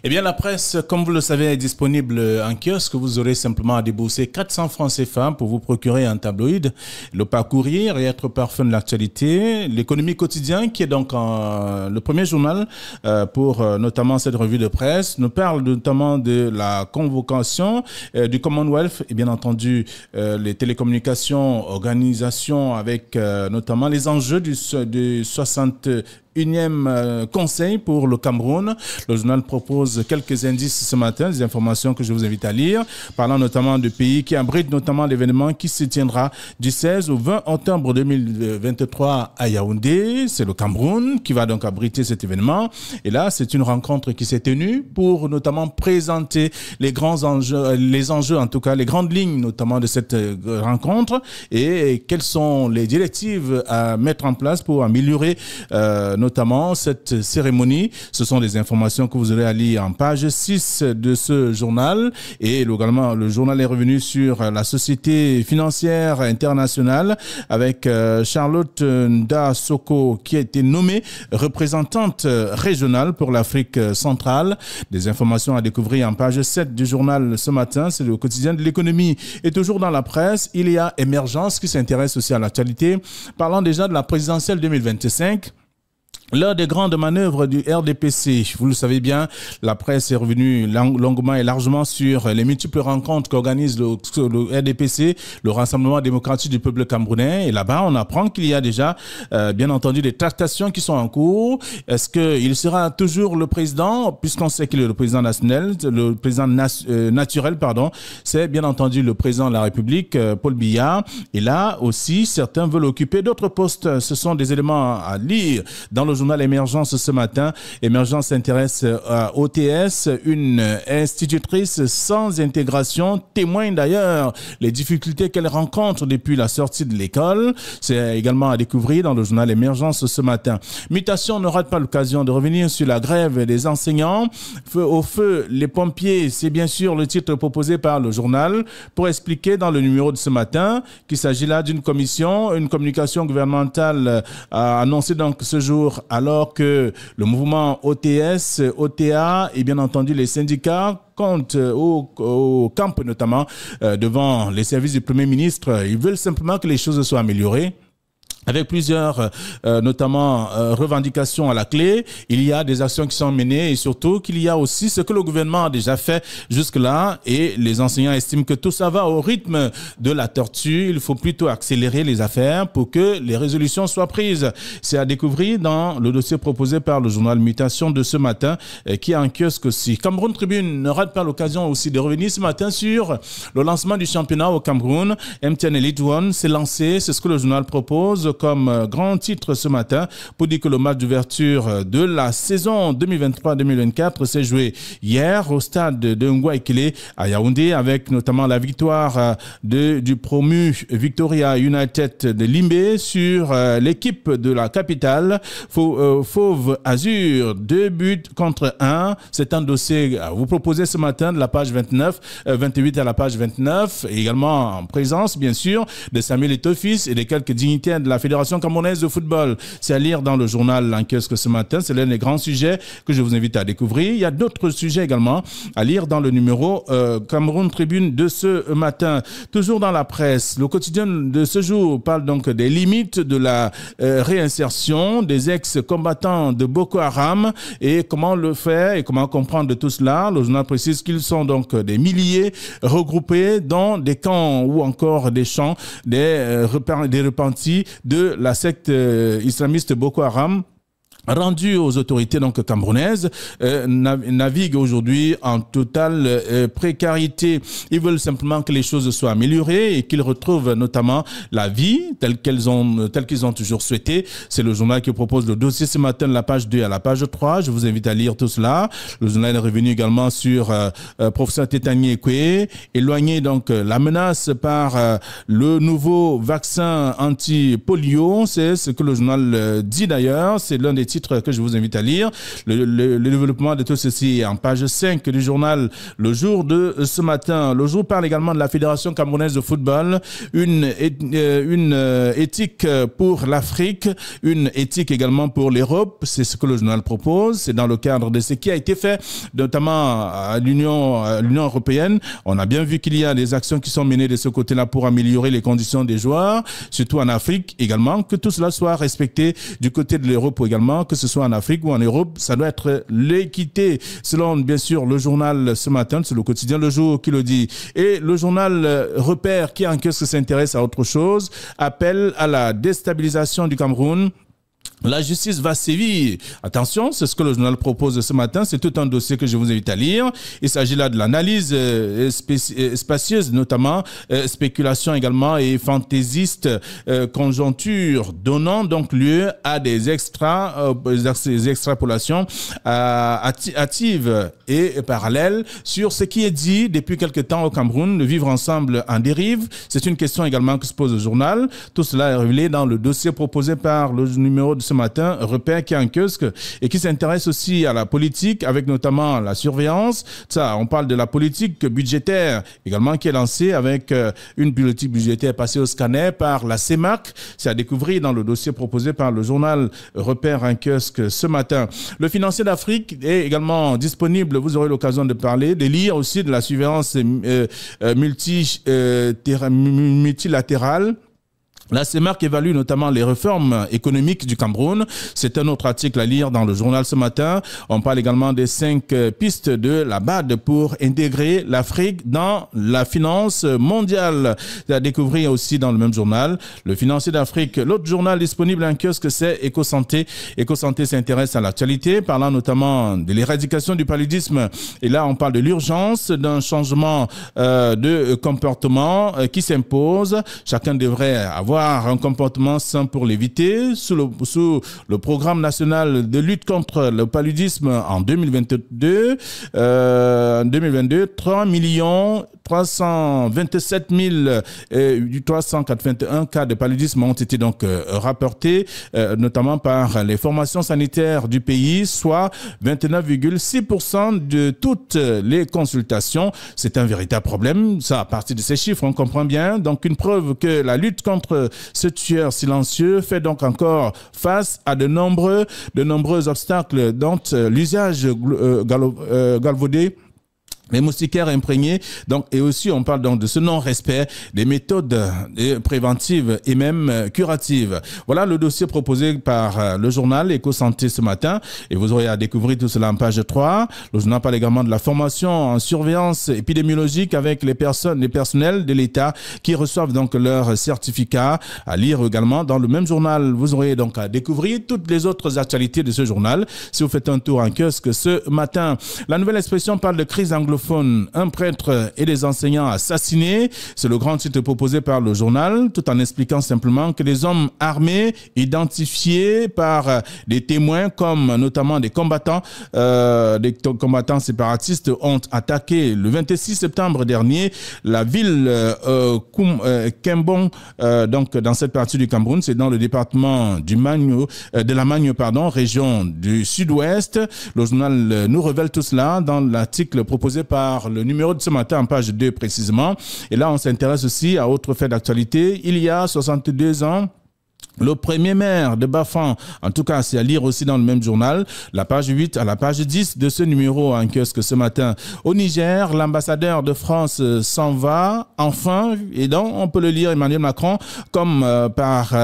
Eh bien, la presse, comme vous le savez, est disponible en kiosque. Vous aurez simplement à débourser 400 francs CFA pour vous procurer un tabloïd, le parcourir et être parfum de l'actualité. L'économie quotidienne, qui est donc le premier journal pour notamment cette revue de presse, nous parle notamment de la convocation du Commonwealth et bien entendu les télécommunications, organisations avec notamment les enjeux du 61e conseil pour le Cameroun. Le journal propose quelques indices ce matin, des informations que je vous invite à lire, parlant notamment de pays qui abritent notamment l'événement qui se tiendra du 16 au 20 octobre 2023 à Yaoundé. C'est le Cameroun qui va donc abriter cet événement. Et là, c'est une rencontre qui s'est tenue pour notamment présenter les grands enjeux, les enjeux en tout cas, les grandes lignes notamment de cette rencontre et quelles sont les directives à mettre en place pour améliorer notamment cette cérémonie. Ce sont des informations que vous aurez à lire en page 6 de ce journal. Et également, le journal est revenu sur la Société financière internationale avec Charlotte Nda Soko qui a été nommée représentante régionale pour l'Afrique centrale. Des informations à découvrir en page 7 du journal ce matin. C'est le quotidien de l'économie. Et toujours dans la presse, il y a Émergence qui s'intéresse aussi à l'actualité. Parlant déjà de la présidentielle 2025. L'heure des grandes manœuvres du RDPC. Vous le savez bien, la presse est revenue longuement et largement sur les multiples rencontres qu'organise le RDPC, le Rassemblement démocratique du peuple camerounais. Et là-bas, on apprend qu'il y a déjà, bien entendu, des tractations qui sont en cours. Est-ce qu'il sera toujours le président, puisqu'on sait qu'il est le président national, le président naturel, pardon. C'est bien entendu le président de la République, Paul Biya. Et là aussi, certains veulent occuper d'autres postes. Ce sont des éléments à lire dans le journal Émergence ce matin. Émergence s'intéresse à OTS, une institutrice sans intégration, témoigne d'ailleurs les difficultés qu'elle rencontre depuis la sortie de l'école. C'est également à découvrir dans le journal Émergence ce matin. Mutation ne rate pas l'occasion de revenir sur la grève des enseignants. Feu au feu, les pompiers, c'est bien sûr le titre proposé par le journal pour expliquer dans le numéro de ce matin qu'il s'agit là d'une commission, une communication gouvernementale a annoncé donc ce jour alors que le mouvement OTS, OTA et bien entendu les syndicats comptent au camp notamment devant les services du Premier ministre. Ils veulent simplement que les choses soient améliorées. Avec plusieurs, notamment, revendications à la clé, il y a des actions qui sont menées et surtout qu'il y a aussi ce que le gouvernement a déjà fait jusque-là et les enseignants estiment que tout ça va au rythme de la tortue. Il faut plutôt accélérer les affaires pour que les résolutions soient prises. C'est à découvrir dans le dossier proposé par le journal Mutation de ce matin qui est en kiosque aussi. Cameroun Tribune ne rate pas l'occasion aussi de revenir ce matin sur le lancement du championnat au Cameroun. MTN Elite One s'est lancé, c'est ce que le journal propose comme grand titre ce matin pour dire que le match d'ouverture de la saison 2023-2024 s'est joué hier au stade de Ngouaikele à Yaoundé avec notamment la victoire du promu Victoria United de Limbe sur l'équipe de la capitale Fauve Azur, 2-1. C'est un dossier à vous proposer ce matin de la page 28 à la page 29 et également en présence bien sûr de Samuel Eto'o-Fils et de quelques dignitaires de la Fédération camerounaise de football. C'est à lire dans le journal en kiosque ce matin. C'est l'un des grands sujets que je vous invite à découvrir. Il y a d'autres sujets également à lire dans le numéro Cameroun Tribune de ce matin. Toujours dans la presse, le quotidien de ce jour parle donc des limites de la réinsertion des ex-combattants de Boko Haram et comment le faire et comment comprendre de tout cela. Le journal précise qu'ils sont donc des milliers regroupés dans des camps ou encore des champs des repentis de la secte islamiste Boko Haram. Rendu aux autorités donc camerounaises, naviguent aujourd'hui en totale précarité. Ils veulent simplement que les choses soient améliorées et qu'ils retrouvent notamment la vie telle qu'ils ont toujours souhaité. C'est le journal qui propose le dossier ce matin de la page 2 à la page 3. Je vous invite à lire tout cela. Le journal est revenu également sur professeur Tétani Ekwe, éloigné donc la menace par le nouveau vaccin anti-polio. C'est ce que le journal dit d'ailleurs. C'est l'un des titres titre que je vous invite à lire. Le développement de tout ceci est en page 5 du journal Le Jour de ce matin. Le Jour parle également de la Fédération camerounaise de football, une éthique pour l'Afrique, une éthique également pour l'Europe. C'est ce que le journal propose. C'est dans le cadre de ce qui a été fait, notamment à l'Union européenne. On a bien vu qu'il y a des actions qui sont menées de ce côté-là pour améliorer les conditions des joueurs, surtout en Afrique également, que tout cela soit respecté du côté de l'Europe également, que ce soit en Afrique ou en Europe, ça doit être l'équité, selon bien sûr le journal ce matin, c'est le quotidien Le Jour qui le dit. Et le journal Repère, qui en quelque s'intéresse à autre chose, appelle à la déstabilisation du Cameroun. La justice va sévir. Attention, c'est ce que le journal propose ce matin. C'est tout un dossier que je vous invite à lire. Il s'agit là de l'analyse spacieuse, notamment spéculation également et fantaisiste conjoncture, donnant donc lieu à des extrapolations hâtives et parallèles sur ce qui est dit depuis quelque temps au Cameroun, le vivre ensemble en dérive. C'est une question également que se pose le journal. Tout cela est révélé dans le dossier proposé par le numéro de ce matin, Repère, qui est en kiosque et qui s'intéresse aussi à la politique avec notamment la surveillance. Ça, on parle de la politique budgétaire également qui est lancée avec une politique budgétaire passée au scanner par la CEMAC. C'est à découvrir dans le dossier proposé par le journal Repère en kiosque ce matin. Le financier d'Afrique est également disponible. Vous aurez l'occasion de parler, de lire aussi de la surveillance multilatérale. La CEMAC évalue notamment les réformes économiques du Cameroun. C'est un autre article à lire dans le journal ce matin. On parle également des 5 pistes de la BAD pour intégrer l'Afrique dans la finance mondiale. C'est à découvrir aussi dans le même journal. Le financier d'Afrique, l'autre journal disponible en kiosque, c'est Éco-Santé. Éco-Santé s'intéresse à l'actualité, parlant notamment de l'éradication du paludisme. Et là, on parle de l'urgence d'un changement de comportement qui s'impose. Chacun devrait avoir un comportement sain pour l'éviter. Sous le programme national de lutte contre le paludisme en 2022, 3 327 381 cas de paludisme ont été donc rapportés, notamment par les formations sanitaires du pays, soit 29,6% de toutes les consultations. C'est un véritable problème. Ça, à partir de ces chiffres, on comprend bien. Donc, une preuve que la lutte contre ce tueur silencieux fait donc encore face à de nombreux obstacles, dont l'usage galvaudé, les moustiquaires imprégnés, donc, et aussi on parle donc de ce non-respect des méthodes préventives et même curatives. Voilà le dossier proposé par le journal Éco-Santé ce matin, et vous aurez à découvrir tout cela en page 3. Le journal parle également de la formation en surveillance épidémiologique avec les personnels de l'État qui reçoivent donc leur certificat. À lire également dans le même journal. Vous aurez donc à découvrir toutes les autres actualités de ce journal si vous faites un tour en kiosque ce matin. La Nouvelle Expression parle de crise anglophone. Un prêtre et des enseignants assassinés. C'est le grand titre proposé par le journal, tout en expliquant simplement que les hommes armés identifiés par des témoins comme notamment des combattants séparatistes ont attaqué le 26 septembre dernier la ville Kembong, donc dans cette partie du Cameroun, c'est dans le département de la Magno, région du sud-ouest. Le journal nous révèle tout cela dans l'article proposé par le numéro de ce matin en page 2 précisément. Et là, on s'intéresse aussi à autre fait d'actualité. Il y a 62 ans, le premier maire de Bafang, en tout cas c'est à lire aussi dans le même journal, la page 8 à la page 10 de ce numéro en kiosque ce matin. Au Niger, l'ambassadeur de France s'en va enfin, et donc on peut le lire, Emmanuel Macron, comme par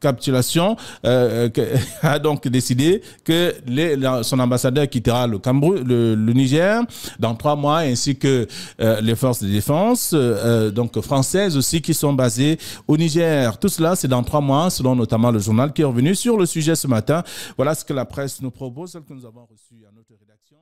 capitulation, a donc décidé que son ambassadeur quittera le Cameroun, le Niger dans 3 mois, ainsi que les forces de défense donc françaises aussi qui sont basées au Niger. Tout cela c'est dans 3 mois, selon notamment le journal qui est revenu sur le sujet ce matin. Voilà ce que la presse nous propose, celle que nous avons reçue à notre rédaction.